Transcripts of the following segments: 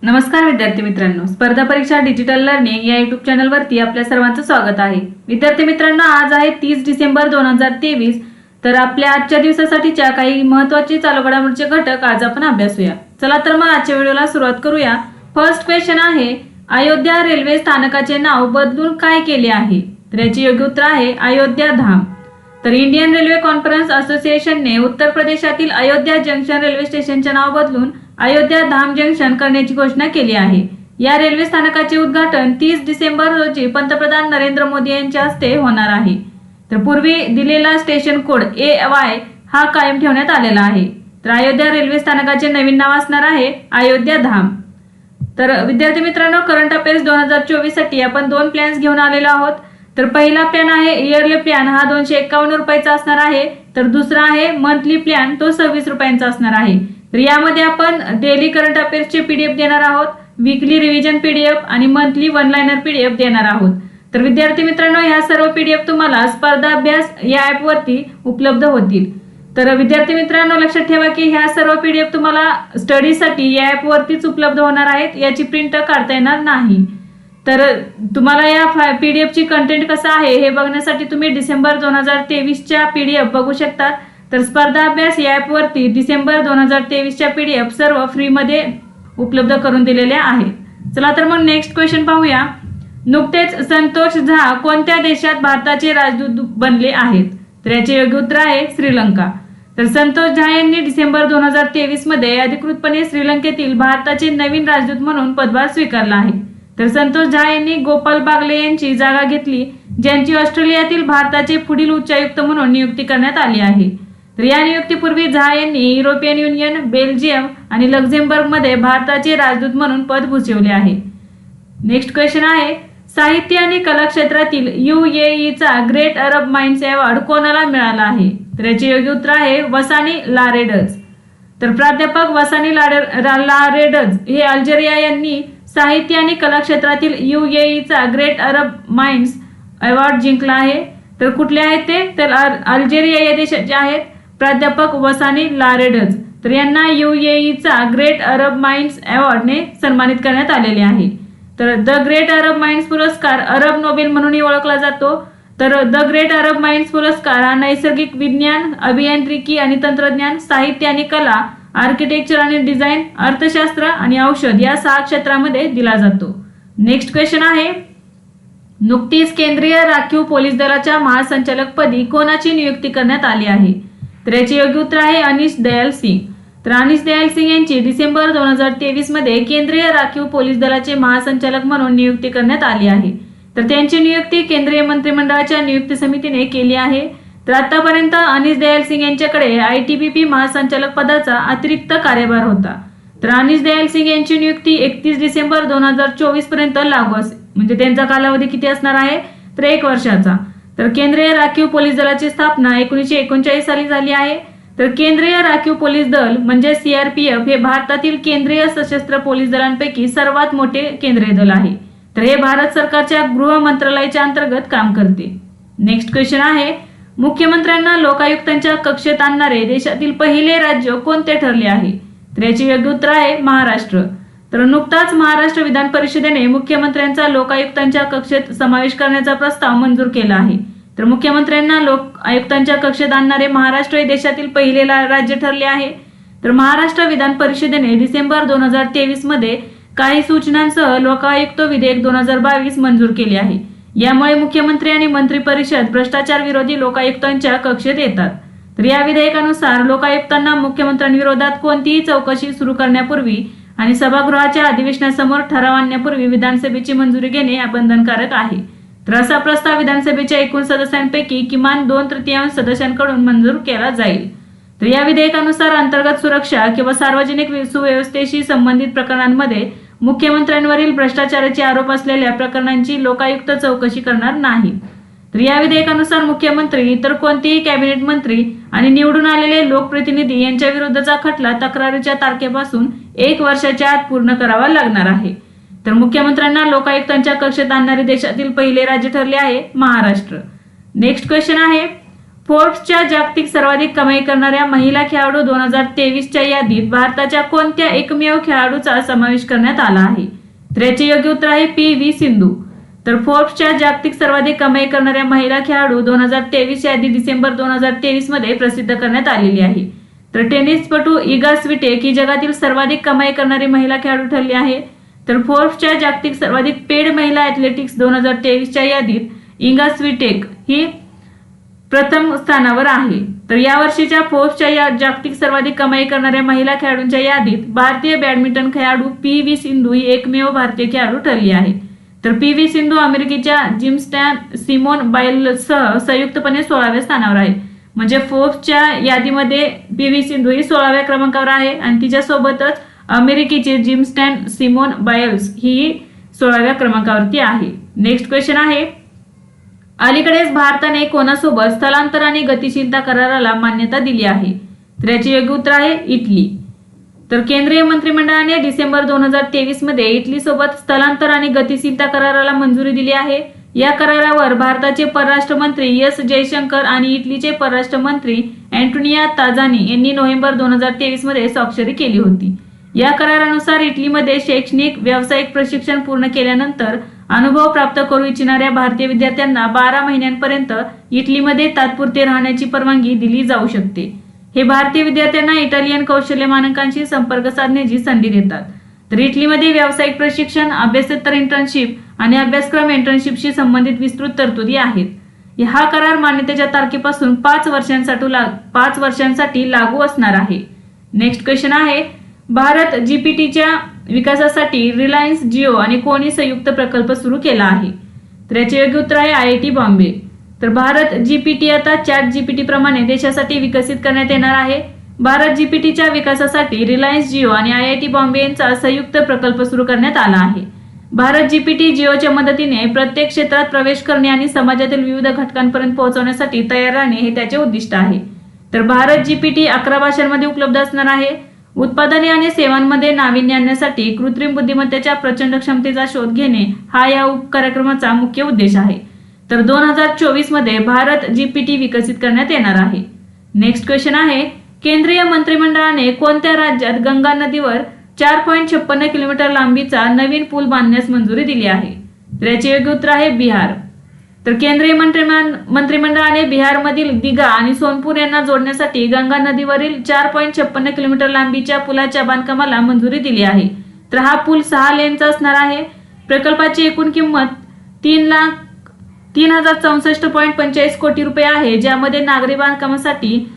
नमस्कार विद्यार्थी मित्रांनो, स्पर्धा परीक्षा डिजिटल लर्निंग या युट्यूब चॅनलवरती आपल्या सर्वांचं स्वागत आहे। विद्यार्थी मित्रांनो, आज आहे 30 डिसेंबर 2023। तर आपल्या आजच्या दिवसासाठीच्या काही महत्त्वाचे चालू घडामोडीचे घटक आज आपण अभ्यासूया। चला तर मग आजच्या व्हिडिओला सुरुवात करूया। फर्स्ट क्वेश्चन आहे, अयोध्या रेल्वे स्थानकाचे नाव बदलून काय केले आहे? तर याचे योग्य उत्तर आहे अयोध्या धाम। तर इंडियन रेल्वे कॉन्फरन्स असोसिएशनने उत्तर प्रदेशातील अयोध्या जंक्शन रेल्वे स्टेशनचे नाव बदलून अयोध्या धाम जंक्शन करण्याची घोषणा केली आहे। या रेल्वे स्थानकाचे उद्घाटन 30 डिसेंबर रोजी पंतप्रधान नरेंद्र मोदी यांच्या हस्ते होणार आहे। तर पूर्वी दिलेला स्टेशन कोड AY हा कायम ठेवण्यात आलेला आहे। तर अयोध्या रेल्वे स्थानकाचे नवीन नाव असणार आहे अयोध्या धाम। तर विद्यार्थी मित्रांनो, करंट अफेअर्स 2024 साठी आपण दोन प्लॅन्स घेऊन आलेलो आहोत। तर पहिला प्लॅन आहे इयरली प्लॅन, हा 251 रुपयाचा असणार आहे। तर दुसरा आहे मंथली प्लॅन, तो 26 रुपयांचा असणार आहे। तर यामध्ये आपण डेली करंट अफेअर्सचे PDF देणार आहोत, वीकली रिव्हिजन PDF आणि मंथली वन लाइनर PDF देणार आहोत। तर विद्यार्थी मित्रांनो, ह्या सर्व PDF तुम्हाला स्पर्धा अभ्यास या ॲप वरती उपलब्ध होतील। तर विद्यार्थी मित्रांनो, लक्षात ठेवा की ह्या सर्व PDF तुम्हाला स्टडीसाठी या ॲप वरतीच उपलब्ध होणार आहेत, याची प्रिंट काढता येणार नाही। तर तुम्हाला या PDF ची कंटेंट कसं आहे हे बघण्यासाठी तुम्ही डिसेंबर 2023 च्या PDF बघू शकता। तर स्पर्धा अभ्यास या ॲप वरती डिसेंबर 2023 च्या PDF सर्व फ्री मध्ये उपलब्ध करून दिलेल्या आहेत। चला तर मग नेक्स्ट क्वेश्चन पाहूया। नुकतेच संतोष झा कोणत्या देशात भारताचे राजदूत बनले आहेत? तर याचे योग्य उत्तर आहे श्रीलंका। तर संतोष झा यांनी डिसेंबर 2023 मध्ये अधिकृतपणे श्रीलंकेतील भारताचे नवीन राजदूत म्हणून पदभार स्वीकारला आहे। तर संतोष झा यांनी गोपाल बागले यांची जागा घेतली, ज्यांची ऑस्ट्रेलियातील भारताचे पुढील उच्चायुक्त म्हणून नियुक्ती करण्यात आली आहे। तर या नियुक्तीपूर्वी झा यांनी युरोपियन युनियन, बेल्जियम आणि लक्झेंबर्ग मध्ये भारताचे राजदूत म्हणून पद भूषवले आहे। नेक्स्ट क्वेश्चन आहे, साहित्य आणि कला क्षेत्रातील UAE चा ग्रेट अरब माइंड्स अवॉर्ड कोणाला मिळाला आहे? तर याचे योग्य उत्तर आहे वसानी लारेडज। तर प्राध्यापक वसानी लारेडज हे अल्जेरिया यांनी साहित्य आणि कला क्षेत्रातील UAE चा ग्रेट अरब माइंड्स अवॉर्ड जिंकला आहे। तर कुठले आहेत ते? तर अल्जेरिया या देशाचे आहेत प्राध्यापक वसानी लारेडज। तर यांना UAE चा ग्रेट अरब माइंड्स अवॉर्डने सन्मानित करण्यात आलेले आहे। तर द ग्रेट अरब माइंड्स पुरस्कार अरब नोबेल म्हणूनही ओळखला जातो। तर द ग्रेट अरब माइंड्स पुरस्कार हा नैसर्गिक विज्ञान, अभियांत्रिकी आणि तंत्रज्ञान, साहित्य आणि कला, आर्किटेक्चर आणि डिझाईन, अर्थशास्त्र आणि औषध या 6 क्षेत्रामध्ये दिला जातो। नेक्स्ट क्वेश्चन आहे, नुकतीच केंद्रीय राखीव पोलीस दलाच्या महासंचालकपदी कोणाची नियुक्ती करण्यात आली आहे? तर याचे योग्य उत्तर आहे अनिश दयाल सिंग। तर अनिश दयाल सिंग यांची डिसेंबर 2023 मध्ये केंद्रीय राखीव पोलीस दलाचे महासंचालक म्हणून नियुक्ती करण्यात आली आहे। तर त्यांची नियुक्ती केंद्रीय मंत्रिमंडळाच्या नियुक्ती समितीने केली आहे। तर आतापर्यंत अनिश दयाल सिंग यांच्याकडे ITBP महासंचालक पदाचा अतिरिक्त कार्यभार होता। तर अनिश दयाल सिंग यांची नियुक्ती 31 डिसेंबर 2024 पर्यंत लागू असेल, म्हणजे त्यांचा कालावधी किती असणार आहे? तर 1 वर्षाचा। तर केंद्रीय राखीव पोलीस दलाची स्थापना 1939 साली झाली आहे। तर केंद्रीय राखीव पोलीस दल म्हणजे CRPF हे भारतातील केंद्रीय सशस्त्र पोलीस दलांपैकी सर्वात मोठे केंद्रीय दल आहे। तर हे भारत सरकारच्या गृह मंत्रालयाच्या अंतर्गत काम करते। नेक्स्ट क्वेश्चन आहे, मुख्यमंत्र्यांना लोकायुक्तांच्या कक्षेत आणणारे देशातील पहिले राज्य कोणते ठरले आहे? तर याचे योग्य उत्तर आहे महाराष्ट्र। तर नुकताच महाराष्ट्र विधान परिषदेने मुख्यमंत्र्यांचा लोकायुक्तांच्या कक्षेत समावेश करण्याचा प्रस्ताव मंजूर केला आहे। तर मुख्यमंत्र्यांना लोक आयुक्तांच्या कक्षेत आणणारे महाराष्ट्र हे देशातील पहिले राज्य ठरले आहे। तर महाराष्ट्र विधान परिषदेने डिसेंबर 2023 मध्ये काही सूचनांसह लोकायुक्त विधेयक 2022 मंजूर केले आहे। यामुळे मुख्यमंत्री आणि मंत्री परिषद भ्रष्टाचार विरोधी लोकायुक्तांच्या कक्षेत येतात। तर या विधेयकानुसार लोकायुक्तांना मुख्यमंत्र्यांविरोधात कोणतीही चौकशी सुरू करण्यापूर्वी आणि सभागृहाच्या अधिवेशनासमोर ठराव आणण्यापूर्वी विधानसभेची मंजुरी घेणे बंधनकारक आहे। तर असा प्रस्ताव विधानसभेच्या एकूण सदस्यांपैकी किमान 2/3 सदस्यांकडून मंजूर केला जाईल। तर या विधेयकानुसार अंतर्गत सुरक्षा किंवा सार्वजनिक सुव्यवस्थेशी संबंधित प्रकरणांमध्ये मुख्यमंत्र्यांवरील भ्रष्टाचाराचे आरोप असलेल्या प्रकरणांची लोकायुक्त चौकशी करणार नाही। तर या विधेयकानुसार मुख्यमंत्री, इतर कोणतेही कॅबिनेट मंत्री आणि निवडून आलेले लोकप्रतिनिधी यांच्या विरुद्धचा खटला तक्रारीच्या तारखेपासून 1 वर्षाच्या आत पूर्ण करावा लागणार आहे। तर मुख्यमंत्र्यांना लोकायुक्तांच्या कक्षेत आणणारे देशातील पहिले राज्य ठरले आहे महाराष्ट्र। नेक्स्ट क्वेश्चन आहे, फोर्ब्सच्या जागतिक सर्वाधिक कमाई करणाऱ्या महिला खेळाडू 2023च्या यादीत भारताच्या कोणत्या एकमेव खेळाडूचा समावेश करण्यात आला आहे? तर याचे योग्य उत्तर आहे PV सिंधू. तर फोर्ब्सच्या जागतिक सर्वाधिक कमाई करणाऱ्या महिला खेळाडू 2023 यादी डिसेंबर 2023 मध्ये प्रसिद्ध करण्यात आलेली आहे. तर टेनिसपटू इगा स्विटेक ही जगातील सर्वाधिक कमाई करणारी महिला खेळाडू ठरली आहे. तर फोर्ब्सच्या जागतिक सर्वाधिक पेड महिला ॲथलेटिक्स 2023च्या यादीत इगा स्विटेक ही प्रथम स्थानावर आहे. तर या वर्षीच्या फोर्ब्सच्या या जागतिक सर्वाधिक कमाई करणाऱ्या महिला खेळाडूंच्या यादीत भारतीय बॅडमिंटन खेळाडू PV सिंधू ही एकमेव भारतीय खेळाडू ठरली आहे. तर PV सिंधू अमेरिकेच्या जिमस्टॅन सिमोन बाइल्ससह संयुक्तपणे 16व्या स्थानावर आहे. म्हणजे फोर्ब्सच्या यादीमध्ये PV सिंधू ही 16व्या क्रमांकावर आहे आणि तिच्यासोबतच अमेरिकेची जिमस्टॅन सिमोन बाइल्स ही 16व्या क्रमांकावरती आहे. नेक्स्ट क्वेश्चन आहे, अलीकडेच भारताने कोणासोबत स्थलांतर आणि गतिशीलता कराराला मान्यता दिली आहे? तर याचे योग्य उत्तर आहे इटली. तर केंद्रीय मंत्रिमंडळाने डिसेंबर 2023 मध्ये इटली सोबत स्थलांतर आणि गतिशीलता कराराला मंजुरी दिली आहे. या करारावर भारताचे परराष्ट्र मंत्री एस जयशंकर आणि इटलीचे परराष्ट्र मंत्री अँटोनिया ताजानी यांनी नोव्हेंबर 2023 मध्ये स्वाक्षरी केली होती. या करारानुसार इटलीमध्ये शैक्षणिक व्यावसायिक प्रशिक्षण पूर्ण केल्यानंतर अनुभव प्राप्त करू इच्छिणाऱ्या भारतीय विद्यार्थ्यांना 12 महिन्यांपर्यंत इटलीमध्ये तात्पुरते राहण्याची परवानगी दिली जाऊ शकते. हे भारतीय विद्यार्थ्यांना इटालियन कौशल्य मानकांशी संपर्क साधण्याची संधी देतात. तर इटलीमध्ये व्यावसायिक प्रशिक्षण, अभ्यासेतर इंटर्नशिप आणि अभ्यासक्रम इंटर्नशिपशी संबंधित विस्तृत तरतुदी आहेत. हा करार मान्यतेच्या तारखेपासून 5 वर्षांसाठी लागू असणार आहे. नेक्स्ट क्वेश्चन आहे, भारत जीपीटीच्या विकासासाठी रिलायन्स जिओ आणि कोणी संयुक्त प्रकल्प सुरू केला आहे? तर याचे योग्य उत्तर आहे IIT बॉम्बे. तर भारत जीपीटी आता चॅट जीपीटी प्रमाणे देशासाठी विकसित करण्यात येणार आहे. भारत जीपीटीच्या विकासासाठी रिलायन्स जिओ आणि IIT बॉम्बे यांचा संयुक्त प्रकल्प सुरू करण्यात आला आहे. भारत जीपीटी जिओच्या मदतीने प्रत्येक क्षेत्रात प्रवेश करणे आणि समाजातील विविध घटकांपर्यंत पोहोचवण्यासाठी तयार राहणे हे त्याचे उद्दिष्ट आहे. तर भारत जीपीटी 11 भाषांमध्ये उपलब्ध असणार आहे. उत्पादने आणि सेवांमध्ये नाविन्य आणण्यासाठी कृत्रिम बुद्धिमत्तेच्या प्रचंड क्षमतेचा शोध घेणे हा या उपकार्यक्रमाचा मुख्य उद्देश आहे. तर 2024 मध्ये भारत जीपीटी विकसित करण्यात येणार आहे. नेक्स्ट क्वेश्चन आहे, केंद्रीय मंत्रिमंडळाने कोणत्या राज्यात गंगा नदीवर 4.56 किलोमीटर लांबीचा नवीन पूल बांधण्यास मंजुरी दिली आहे? तर याचे योग्य उत्तर आहे बिहार. तर केंद्रीय मंत्रिमंडळाने बिहारमधील दिघा आणि सोनपूर यांना जोडण्यासाठी गंगा नदीवरील 4.56 किलोमीटर लांबीच्या पुलाच्या बांधकामाला मंजुरी दिली आहे. तर हा पूल 6 लेनचा असणार आहे. प्रकल्पाची एकूण किंमत 3,64.45 कोटी रुपये आहे, ज्यामध्ये नागरी बांधकामासाठी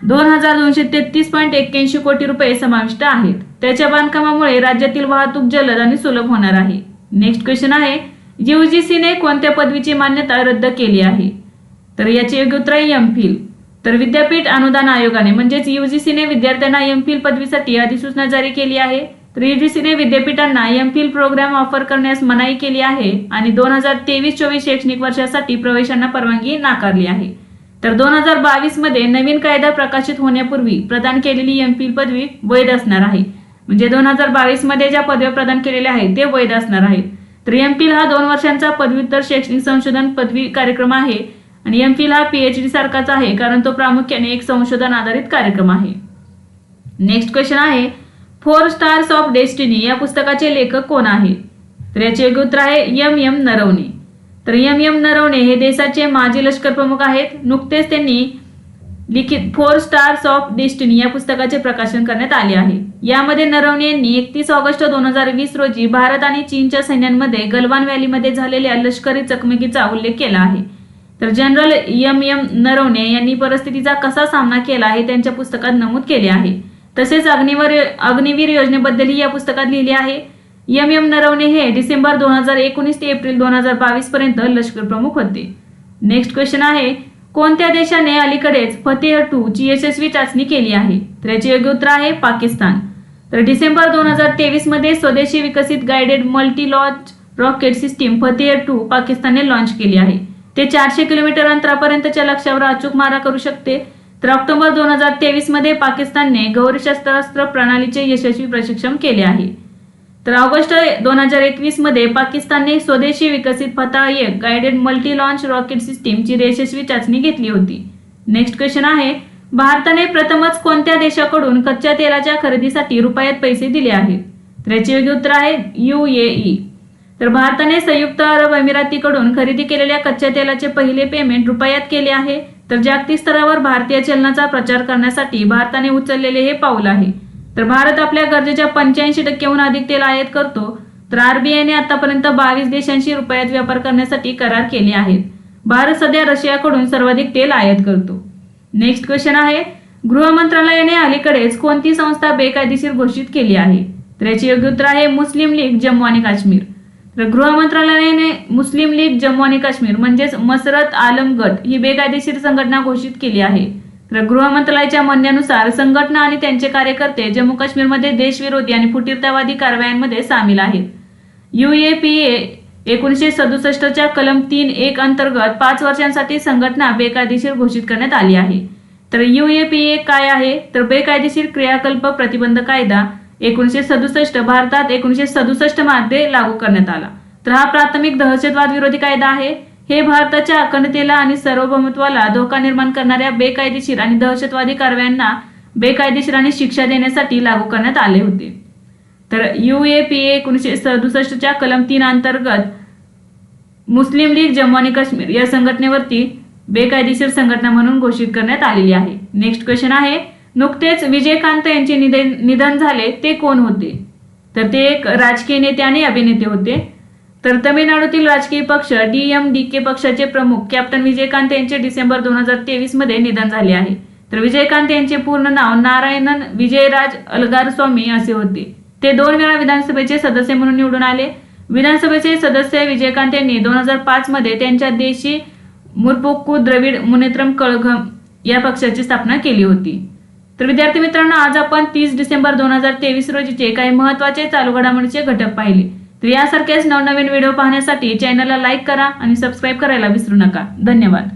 2,233.81 कोटी रुपये समाविष्ट आहेत. त्याच्या बांधकामामुळे राज्यातील वाहतूक जलद आणि सुलभ होणार आहे. नेक्स्ट क्वेश्चन आहे, UGCने कोणत्या पदवीची मान्यता रद्द केली आहे? तर याचे योग्य उत्तर आहे MPhil. तर विद्यापीठ अनुदान आयोगाने म्हणजेच UGCने विद्यार्थ्यांना MPhil पदवीसाठी अधिसूचना जारी केली आहे. तर UGCने विद्यापीठांना MPhil प्रोग्राम ऑफर करण्यास मनाई केली आहे आणि 2023-24 शैक्षणिक वर्षासाठी प्रवेशांना परवानगी नाकारली आहे. तर 2022 मध्ये नवीन कायदा प्रकाशित होण्यापूर्वी प्रदान केलेली MPhil पदवी वैध असणार आहे. म्हणजे 2022 मध्ये ज्या पदव्या प्रदान केलेल्या आहेत ते वैध असणार आहेत. तर MPhil हा 2 वर्षांचा पदव्युत्तर शैक्षणिक संशोधन पदवी कार्यक्रम आहे आणि MPhil हा PhD सारखाच आहे, कारण तो प्रामुख्याने एक संशोधन आधारित कार्यक्रम आहे. नेक्स्ट क्वेश्चन आहे, 4 स्टार्स ऑफ डेस्टिनी या पुस्तकाचे लेखक कोण आहेत? तर याचे योग्य उत्तर आहे M.M. नरवणे. तर M.M. नरवणे हे देशाचे माजी लष्कर प्रमुख आहेत. नुकतेच त्यांनी लिखित 4 स्टार्स ऑफ डेस्टिनी या पुस्तकाचे प्रकाशन करण्यात आले आहे. यामध्ये नरवणे यांनी 31 ऑगस्ट 2020 रोजी भारत आणि चीनच्या सैन्यांमध्ये गलवान व्हॅलीमध्ये झालेल्या लष्करी चकमकीचा उल्लेख केला आहे. तर जनरल M.M. नरवणे यांनी परिस्थितीचा कसा सामना केला हे त्यांच्या पुस्तकात नमूद केले आहे. तसेच अग्निवीर योजनेबद्दलही या पुस्तकात लिहिले आहे. M.M. नरवणे हे डिसेंबर 2019 ते एप्रिल 2022 पर्यंत लष्कर प्रमुख होते. नेक्स्ट क्वेश्चन आहे, कोणत्या देशाने अलीकडेच फतेह 2 ची यशस्वी चाचणी केली आहे? तर याचे योग्य उत्तर आहे पाकिस्तान. तर डिसेंबर 2023 मध्ये स्वदेशी विकसित guided multi launch rocket system Fateh 2 पाकिस्तानने लॉन्च केली आहे. ते 400 किलोमीटर अंतरापर्यंतच्या लक्ष्यावर अचूक मारा करू शकते. तर ऑक्टोबर 2023 मध्ये पाकिस्तानने गौरी शस्त्रास्त्र प्रणालीचे यशस्वी प्रशिक्षण केले आहे. तर ऑगस्ट 2021 मध्ये पाकिस्तानने स्वदेशी विकसित Fateh 1 guided multi launch rocket सिस्टीमची यशस्वी चाचणी घेतली होती. नेक्स्ट क्वेश्चन आहे, भारताने प्रथमच कोणत्या देशाकडून कच्च्या तेलाच्या खरेदीसाठी रुपयात पैसे दिले आहेत? तर याचे योग्य उत्तर आहे UAE. तर भारताने संयुक्त अरब अमिरातीकडून खरेदी केलेल्या कच्च्या तेलाचे पहिले पेमेंट रुपयात केले आहे. तर जागतिक स्तरावर भारतीय चलनाचा प्रचार करण्यासाठी भारताने उचललेले हे पाऊल आहे. तर भारत आपल्या गरजेच्या 85%हून अधिक तेल आयात करतो. तर RBIने आतापर्यंत 22 देशांशी रुपयात व्यापार करण्यासाठी करार केले आहेत. भारत सध्या रशियाकडून सर्वाधिक तेल आयात करतो. नेक्स्ट क्वेश्चन आहे, गृह मंत्रालयाने अलीकडेच कोणती संस्था बेकायदेशीर घोषित केली आहे? तर याचे योग्य उत्तर आहे मुस्लिम लीग जम्मू आणि काश्मीर. तर गृह मंत्रालयाने मुस्लिम लीग जम्मू आणि काश्मीर म्हणजेच मसरत आलम गट ही बेकायदेशीर संघटना घोषित केली आहे. तर गृह मंत्रालयाच्या म्हणण्यानुसार संघटना आणि त्यांचे कार्यकर्ते जम्मू काश्मीरमध्ये देशविरोधी आणि फुटीरतावादी कारवायांमध्ये सामील आहेत. UAPA 1967च्या कलम 3(1) अंतर्गत 5 वर्षांसाठी संघटना बेकायदेशीर घोषित करण्यात आली आहे. तर UAPA काय आहे? तर बेकायदेशीर क्रियाकल्प प्रतिबंध कायदा 1967 भारतात 1967 मध्ये लागू करण्यात आला. तर हा प्राथमिक दहशतवाद विरोधी कायदा आहे. हे भारताच्या अखंडतेला आणि सार्वभौमत्वाला धोका निर्माण करणाऱ्या बेकायदेशीर आणि दहशतवादी कारवायांना बेकायदेशीर आणि शिक्षा देण्यासाठी लागू करण्यात आले होते. तर UAPA 1967च्या कलम 3 अंतर्गत मुस्लिम लीग जम्मू आणि काश्मीर या संघटनेवरती बेकायदेशीर संघटना म्हणून घोषित करण्यात आलेली आहे. नेक्स्ट क्वेश्चन आहे, नुकतेच विजयकांत यांचे निधन झाले ते कोण होते? तर ते एक राजकीय नेते आणि अभिनेते होते. तर तमिळनाडूतील राजकीय पक्ष DMDK पक्षाचे प्रमुख कॅप्टन विजयकांत यांचे डिसेंबर 2023 मध्ये निधन झाले आहे. तर विजयकांत यांचे पूर्ण नाव नारायणन विजयराज अलगारस्वामी असे होते. ते 2 वेळा विधानसभेचे सदस्य म्हणून निवडून आले. विधानसभेचे सदस्य विजयकांत यांनी 2005 मध्ये त्यांच्या देशी मुर्पोक्कू द्रविड मुनेत्रम कळघम या पक्षाची स्थापना केली होती. तर विद्यार्थी मित्रांनो, आज आपण 30 डिसेंबर 2023 रोजीचे काही महत्त्वाचे चालू घडामोडीचे घटक पाहिले. तर यासारखेच नवनवीन व्हिडिओ पाहण्यासाठी चॅनलला लाईक करा आणि सबस्क्राईब करायला विसरू नका. धन्यवाद.